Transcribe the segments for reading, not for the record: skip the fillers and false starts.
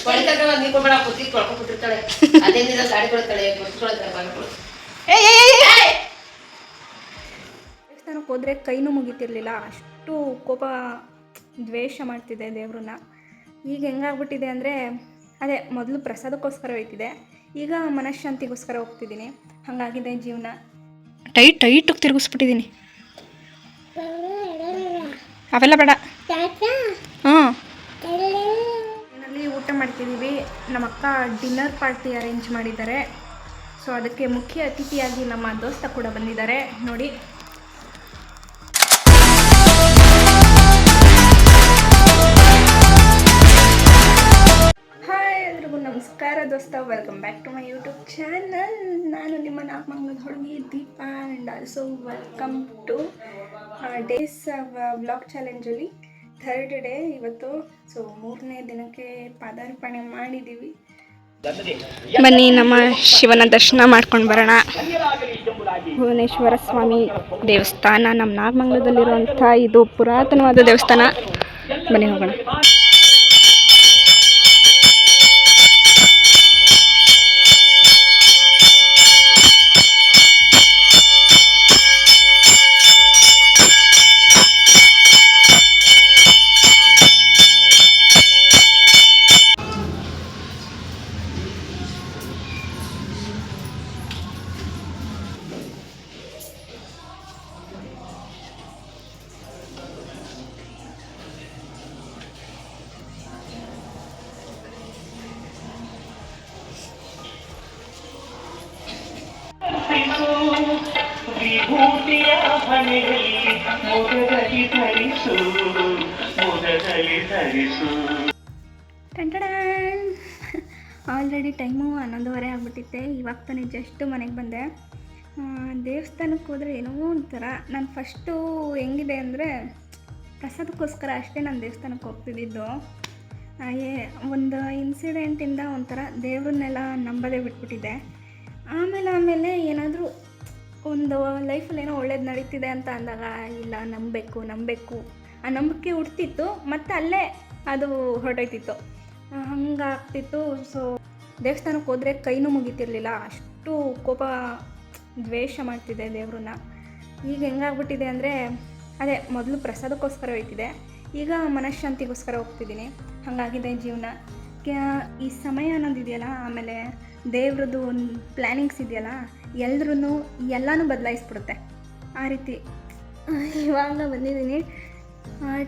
ದೇವಸ್ಥಾನಕ್ಕೆ ಹೋದರೆ ಕೈನೂ ಮುಗಿತಿರ್ಲಿಲ್ಲ, ಅಷ್ಟು ಕೋಪ ದ್ವೇಷ ಮಾಡ್ತಿದ್ದೆ ದೇವ್ರನ್ನ. ಈಗ ಹೆಂಗಾಗ್ಬಿಟ್ಟಿದೆ ಅಂದರೆ ಅದೇ ಮೊದಲು ಪ್ರಸಾದಕ್ಕೋಸ್ಕರ ಹೋಗ್ತಿದ್ದೆ, ಈಗ ಮನಃಶಾಂತಿಗೋಸ್ಕರ ಹೋಗ್ತಿದ್ದೀನಿ. ಹಾಗಾಗಿದೆ ಜೀವನ. ಟೈಟಾಗಿ ತಿರುಗಿಸ್ಬಿಟ್ಟಿದ್ದೀನಿ. ಅವೆಲ್ಲ ಬೇಡ. ಹಾಂ, ಏನಲ್ಲಿ ಊಟ ಮಾಡ್ತಿದ್ದೀವಿ. ನಮ್ಮ ಅಕ್ಕ ಡಿನ್ನರ್ ಪಾರ್ಟಿ ಅರೇಂಜ್ ಮಾಡಿದ್ದಾರೆ. ಸೊ ಅದಕ್ಕೆ ಮುಖ್ಯ ಅತಿಥಿಯಾಗಿ ನಮ್ಮ ದೋಸ್ತ ಕೂಡ ಬಂದಿದ್ದಾರೆ ನೋಡಿ. ನಮಸ್ಕಾರ ದೋಸ್ತ, welcome back to my YouTube channel. ನಾನು ನಿಮ್ಮ ನಾಗಮಂಗಲದ ಹುಡುಗಿ Deepa and also welcome to days vlog ಚಾಲೆಂಜಲ್ಲಿ ಥರ್ಡ್ ಡೇ ಇವತ್ತು. ಸೊ 3ನೇ ದಿನಕ್ಕೆ ಪಾದಾರ್ಪಣೆ ಮಾಡಿದ್ದೀವಿ. ಬನ್ನಿ ನಮ್ಮ ಶಿವನ ದರ್ಶನ ಮಾಡ್ಕೊಂಡು ಬರೋಣ. ಭುವನೇಶ್ವರ ಸ್ವಾಮಿ ದೇವಸ್ಥಾನ ನಮ್ಮ ನಾಗಮಂಗಲದಲ್ಲಿರುವಂಥ ಇದು ಪುರಾತನವಾದ ದೇವಸ್ಥಾನ. ಬನ್ನಿ ಹೋಗೋಣ. Already time 11:30 ಆಗ್ಬಿಟ್ಟಿತ್ತೆ. ಇವಾಗ ತಾನೇ ಜಸ್ಟ್ ಮನೆಗೆ ಬಂದೆ. ದೇವಸ್ಥಾನಕ್ಕೆ ಹೋದರೆ ಏನೋ ಒಂಥರ. ನಾನು ಫಸ್ಟು ಹೆಂಗಿದೆ ಅಂದರೆ ಪ್ರಸಾದಕ್ಕೋಸ್ಕರ ಅಷ್ಟೇ ನಾನು ದೇವಸ್ಥಾನಕ್ಕೆ ಹೋಗ್ತಿದ್ದಿದ್ದು. ಒಂದು ಇನ್ಸಿಡೆಂಟಿಂದ ಒಂಥರ ದೇವ್ರನ್ನೆಲ್ಲ ನಂಬೋದೇ ಬಿಟ್ಬಿಟ್ಟಿದ್ದೆ. ಆಮೇಲೆ ಏನಾದರೂ ಒಂದು ಲೈಫಲ್ಲಿ ಏನೋ ಒಳ್ಳೇದು ನಡೀತಿದೆ ಅಂತ ಅಂದಾಗ ಇಲ್ಲ ನಂಬಬೇಕು ಆ ನಂಬಿಕೆ ಹುಡ್ತಿತ್ತು, ಮತ್ತು ಅಲ್ಲೇ ಅದು ಹೊರಟೋಯ್ತಿತ್ತು, ಹಂಗಾಗ್ತಿತ್ತು. ಸೊ ದೇವಸ್ಥಾನಕ್ಕೆ ಹೋದರೆ ಕೈನೂ ಮುಗಿತಿರ್ಲಿಲ್ಲ, ಅಷ್ಟು ಕೋಪ ದ್ವೇಷ ಮಾಡ್ತಿದ್ದೆ ದೇವ್ರನ್ನ. ಈಗ ಹೆಂಗಾಗ್ಬಿಟ್ಟಿದೆ ಅಂದರೆ ಅದೇ ಮೊದಲು ಪ್ರಸಾದಕ್ಕೋಸ್ಕರ ಹೋಗ್ತಿದ್ದೆ, ಈಗ ಮನಃಶಾಂತಿಗೋಸ್ಕರ ಹೋಗ್ತಿದ್ದೀನಿ. ಹಾಗಾಗಿದೆ ಜೀವನ. ಈ ಸಮಯ ಅನ್ನೋದಿದೆಯಲ್ಲ, ಆಮೇಲೆ ದೇವ್ರದ್ದು ಒಂದು ಪ್ಲ್ಯಾನಿಂಗ್ಸ್ ಇದೆಯಲ್ಲ, ಎಲ್ಲನೂ ಬದಲಾಯಿಸ್ಬಿಡುತ್ತೆ ಆ ರೀತಿ. ಇವಾಗ ಬಂದಿದ್ದೀನಿ.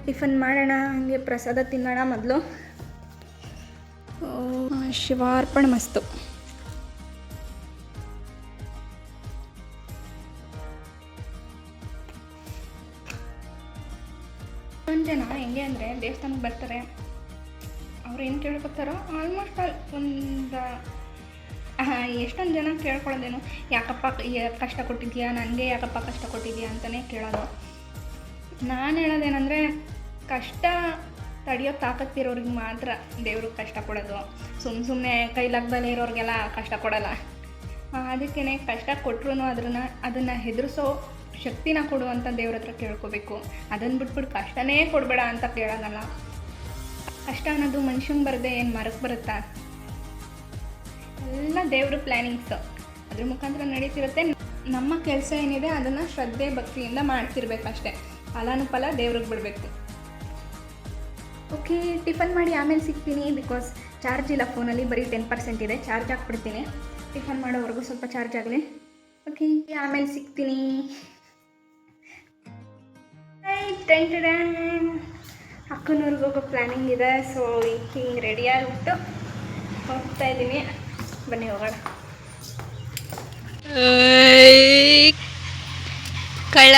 ಟಿಫನ್ ಮಾಡೋಣ, ಹಾಗೆ ಪ್ರಸಾದ ತಿನ್ನೋಣ. ಮೊದಲು ಶಿವಾರ್ಪಣೆ ಮಸ್ತು. ಒಂದು ಜನ ಹೆಂಗೆ ಅಂದರೆ ದೇವಸ್ಥಾನಕ್ಕೆ ಬರ್ತಾರೆ, ಅವ್ರು ಏನು ಕೇಳ್ಕೊತಾರೋ ಆಲ್ಮೋಸ್ಟ್ ಒಂದು ಎಷ್ಟೊಂದು ಜನ ಕೇಳ್ಕೊಳ್ಳೋದೇನು, ಯಾಕಪ್ಪ ಕಷ್ಟ ಕೊಟ್ಟಿದ್ಯಾ, ನನಗೆ ಯಾಕಪ್ಪ ಕಷ್ಟ ಕೊಟ್ಟಿದ್ಯಾ ಅಂತಲೇ ಕೇಳೋದು. ನಾನು ಹೇಳೋದೇನೆಂದರೆ, ಕಷ್ಟ ತಡೆಯೋ ತಾಕತ್ತಿರೋರಿಗೆ ಮಾತ್ರ ದೇವರು ಕಷ್ಟ ಕೊಡೋದು. ಸುಮ್ಮನೆ ಕೈಲಾಗ್ದಲೇ ಇರೋರಿಗೆಲ್ಲ ಕಷ್ಟ ಕೊಡೋಲ್ಲ. ಅದಕ್ಕೇ ಕಷ್ಟ ಕೊಟ್ಟರು ಅದನ್ನು ಹೆದರಿಸೋ ಶಕ್ತಿನ ಕೊಡು ಅಂತ ದೇವ್ರ ಹತ್ರ ಕೇಳ್ಕೋಬೇಕು. ಅದನ್ನು ಬಿಟ್ಬಿಟ್ಟು ಕಷ್ಟನೇ ಕೊಡಬೇಡ ಅಂತ ಕೇಳೋದಲ್ಲ. ಕಷ್ಟ ಅನ್ನೋದು ಮನುಷ್ಯಂಗೆ ಬರದೆ ಏನು ಮರಕ್ಕೆ ಬರುತ್ತಾ? ಎಲ್ಲ ದೇವ್ರ ಪ್ಲ್ಯಾನಿಂಗ್ಸು, ಅದ್ರ ಮುಖಾಂತರ ನಡೀತಿರುತ್ತೆ. ನಮ್ಮ ಕೆಲಸ ಏನಿದೆ ಅದನ್ನು ಶ್ರದ್ಧೆ ಭಕ್ತಿಯಿಂದ ಮಾಡ್ತಿರ್ಬೇಕಷ್ಟೆ. ಫಲಾನುಫಲ ದೇವ್ರಿಗೆ ಬಿಡಬೇಕು. ಓಕೆ, ಟಿಫನ್ ಮಾಡಿ ಆಮೇಲೆ ಸಿಗ್ತೀನಿ. ಬಿಕಾಸ್ ಚಾರ್ಜ್ ಇಲ್ಲ ಫೋನಲ್ಲಿ, ಬರೀ 10% ಇದೆ. ಚಾರ್ಜ್ ಹಾಕ್ಬಿಡ್ತೀನಿ. ಟಿಫನ್ ಮಾಡೋವರೆಗೂ ಸ್ವಲ್ಪ ಚಾರ್ಜ್ ಆಗಲಿ. ಓಕೆ, ಆಮೇಲೆ ಸಿಗ್ತೀನಿ. ಅಕ್ಕನೂರಿಗೆ ಹೋಗೋ ಪ್ಲ್ಯಾನಿಂಗ್ ಇದೆ. ಸೊ ಹಿಂಗೆ ರೆಡಿಯಾಗಿಬಿಟ್ಟು ಹೋಗ್ತಾ ಇದ್ದೀನಿ. ಬನ್ನಿ ಹೋಗೋಣ. ಕಳ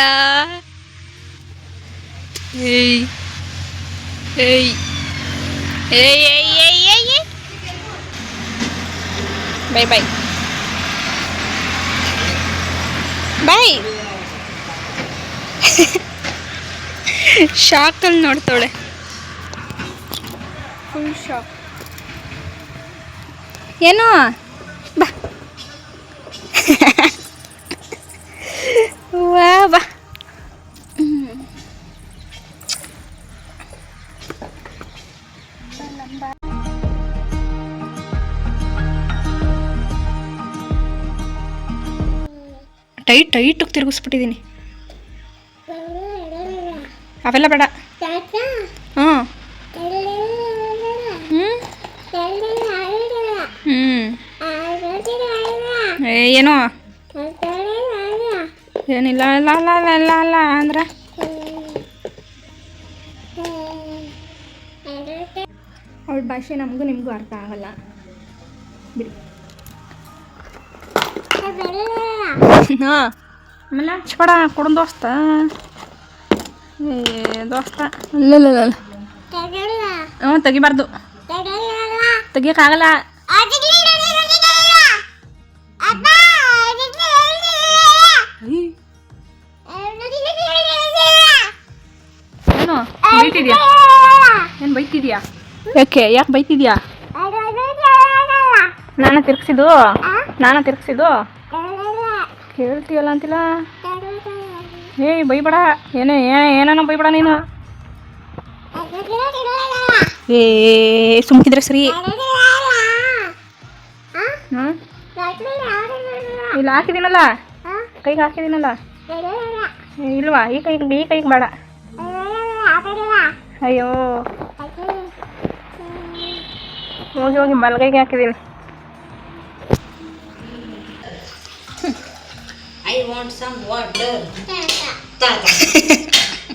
ಬಾಯ್ ಬಾಯ್ ಬಾಯ್. ಶಾಕಲ್ಲಿ ನೋಡ್ತಾಳೆ, ಫುಲ್ ಶಾಕ್. ಏನೋ ಬಾ ವಾ ಬಾ. ಟೈಟಾಗಿ ತಿರುಗಿಸ್ಬಿಟ್ಟಿದ್ದೀನಿ. ಅವೆಲ್ಲ ಬೇಡ. ಹ್ಞೂ ಏನೋ ಏನಿಲ್ಲ ಅಲ್ಲ ಅಲ್ಲ ಅಲ್ಲ ಅಲ್ಲ ಅಲ್ಲ ಅಂದ್ರೆ ಅವಳ ಭಾಷೆ ನಮಗೂ ನಿಮಗೂ ಅರ್ಥ ಆಗಲ್ಲ ಬಿಡಿ. ಹಾಂ ಆಮೇಲೆ ಹಚ್ಬೇಡ ಕೊಡು ದೋಸ್ತ. ದೋಸ್ತ ಇಲ್ಲ ಹ್ಞೂ ತೆಗಿಬಾರ್ದು, ತೆಗಿಯೋಕ್ಕಾಗಲ್ಲ. ಏನು ಬೈತಿದ್ಯಾ? ಏನು ಬೈತಿದ್ಯಾ? ಯಾಕೆ ಬೈತಿದ್ಯಾ? ನಾನು ತಿರ್ಗಿಸಿದ್ದು ಕೇಳ್ತೀಯಲ್ಲ ಅಂತಿಲ್ಲ. ಏಯ್ ಬೈಬೇಡ, ಏನೇನೋ ಬೈಬೇಡ ನೀನು. ಸುಮ್ಕಿದ್ರೆ ಸರಿ. ಹ್ಞೂ ಇಲ್ಲ ಹಾಕಿದ್ದೀನಲ್ಲ, ಕೈಗೆ ಹಾಕಿದ್ದೀನಲ್ಲ. ಇಲ್ವಾ ಈ ಕೈಗೆ ಬೇಡ. ಅಯ್ಯೋ ಹೋಗಿ ಬಲಗೈಗೆ ಹಾಕಿದ್ದೀನಿ. I want some water.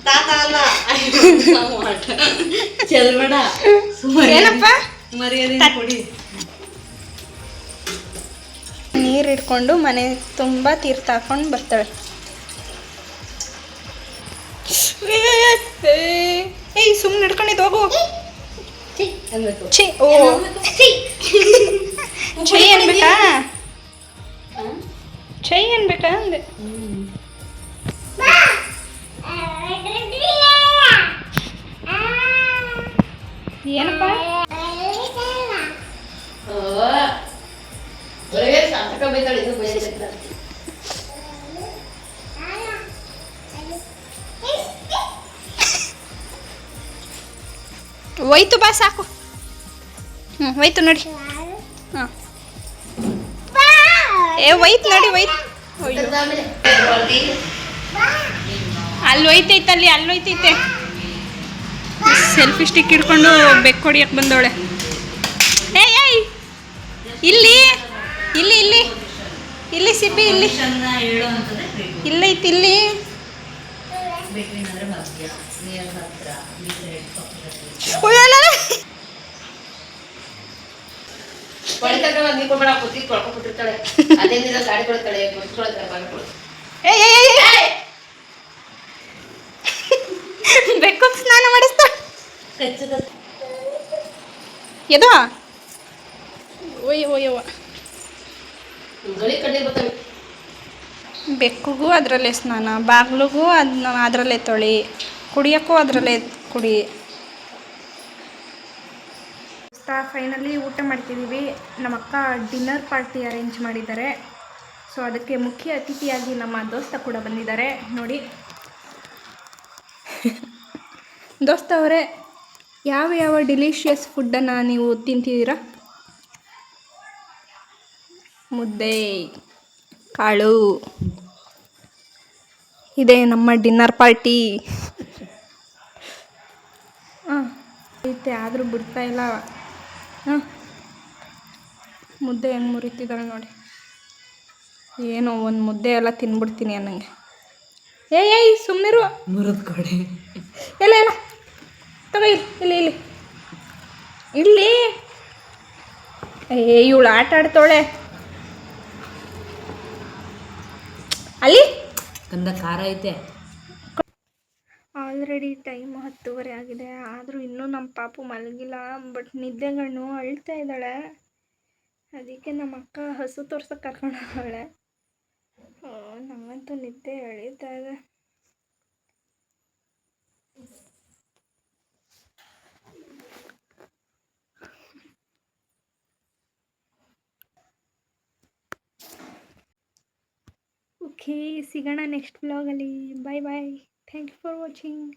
Tata ಅಲ್ಲ, I want some water. ಚೆಲ್ಬೇಡ. ಏನಪ್ಪ ಮರ್ಯಾದೆ ಕೊಡಿ. ನೀರು ಇಟ್ಕೊಂಡು ಮನೆ ತುಂಬ ತೀರ್ಥ ಹಾಕೊಂಡು ಬರ್ತಾಳೆ. ಏಯ್ ಸುಮ್ಮನೆ ಹಿಡ್ಕೊಂಡಿದ್ದು ಹೋಗು. ಛೀ ಓ ಛೈ ಅನ್ಬೇಕಾ? ಛೈ ಅನ್ಬೇಕಾ ಅಂದೆ. ಏನಪ್ಪ ಹೋಯ್ತು ಬಾ ಸಾಕು. ಹೋಯ್ತು ನೋಡಿ. ಹಾಂ ಹೋಯ್ತು ನೋಡಿ ಹೋಯ್ತು. ಅಲ್ಲಿ ಹೋಯ್ತೈತೆ. ಸೆಲ್ಫಿ ಸ್ಟಿಕ್ ಹಿಡ್ಕೊಂಡು ಬೆಕ್ಕು ಹೊಡಿಯಕ್ಕೆ ಬಂದವಳೆ. ಏಯ್ ಇಲ್ಲಿ ಸಿಬ್ಬಿ ಇಲ್ಲೈತಿ ಇಲ್ಲಿ. ಬೆಕ್ಕು ಸ್ನಾನ ಮಾಡಿಸ್ತಾ ಎದೋ ಓಯ್ಯವ್ವ. ಬೆಕ್ಕುಗೂ ಅದರಲ್ಲೇ ಸ್ನಾನ, ಬಾಗಿಲಿಗೂ ಅದರಲ್ಲೇ ತೊಳಿ, ಕುಡಿಯೋಕ್ಕೂ ಅದರಲ್ಲೇ ಕುಡಿ. ಫೈನಲಿ ಊಟ ಮಾಡ್ತಿದ್ದೀವಿ. ನಮ್ಮ ಅಕ್ಕ ಡಿನ್ನರ್ ಪಾರ್ಟಿ ಅರೇಂಜ್ ಮಾಡಿದ್ದಾರೆ. ಸೊ ಅದಕ್ಕೆ ಮುಖ್ಯ ಅತಿಥಿಯಾಗಿ ನಮ್ಮ ದೋಸ್ತ ಕೂಡ ಬಂದಿದ್ದಾರೆ ನೋಡಿ. ದೋಸ್ತ ಅವರೇ, ಯಾವ ಡಿಲಿಷಿಯಸ್ ಫುಡ್ಡನ್ನು ನೀವು ತಿಂತಿದ್ದೀರಾ? ಮುದ್ದೆ, ಕಾಳು, ಇದೆ ನಮ್ಮ ಡಿನ್ನರ್ ಪಾರ್ಟಿ. ಹಾಂ ಐತೆ ಆದರೂ ಬಿಡ್ತಾ ಇಲ್ಲ. ಹಾಂ ಮುದ್ದೆ ಹೆಂಗೆ ಮುರಿತಿದ್ದಾಳೆ ನೋಡಿ. ಏನೋ ಒಂದು ಮುದ್ದೆ ಎಲ್ಲ ತಿನ್ಬಿಡ್ತೀನಿ ಅನ್ನಂಗೆ. ಏಯ್ ಸುಮ್ಮನಿರು. ಮುರಿದು ಕೊಡಿ. ಎಲ್ಲ ತಗೋ ಇಲ್ಲಿ ಇವಳು ಆಟ ಆಡ್ತಾಳೆ ಅಲ್ಲಿ. ಕಂದ ಖಾರ ಐತೆ. ಆಲ್ರೆಡಿ ಟೈಮ್ 10:30 ಆಗಿದೆ. ಆದರೂ ಇನ್ನೂ ನಮ್ಮ ಪಾಪು ಮಲಗಿಲ್ಲ. ಬಟ್ ನಿದ್ದೆಗಣ್ಣು ಅಳ್ತಾ ಇದ್ದಾಳೆ. ಅದಕ್ಕೆ ನಮ್ಮ ಅಕ್ಕ ಹಸು ತೋರ್ಸಕ್ಕೆ ಕರ್ಕೊಂಡು ಹೋಗಳೆ. ನಮ್ಮಂತೂ ನಿದ್ದೆ ಎಳೀತಾ ಇದೆ. ಓಕೆ, ಸಿಗೋಣ ನೆಕ್ಸ್ಟ್ ವ್ಲಾಗಲ್ಲಿ. Bye. Thank you for watching.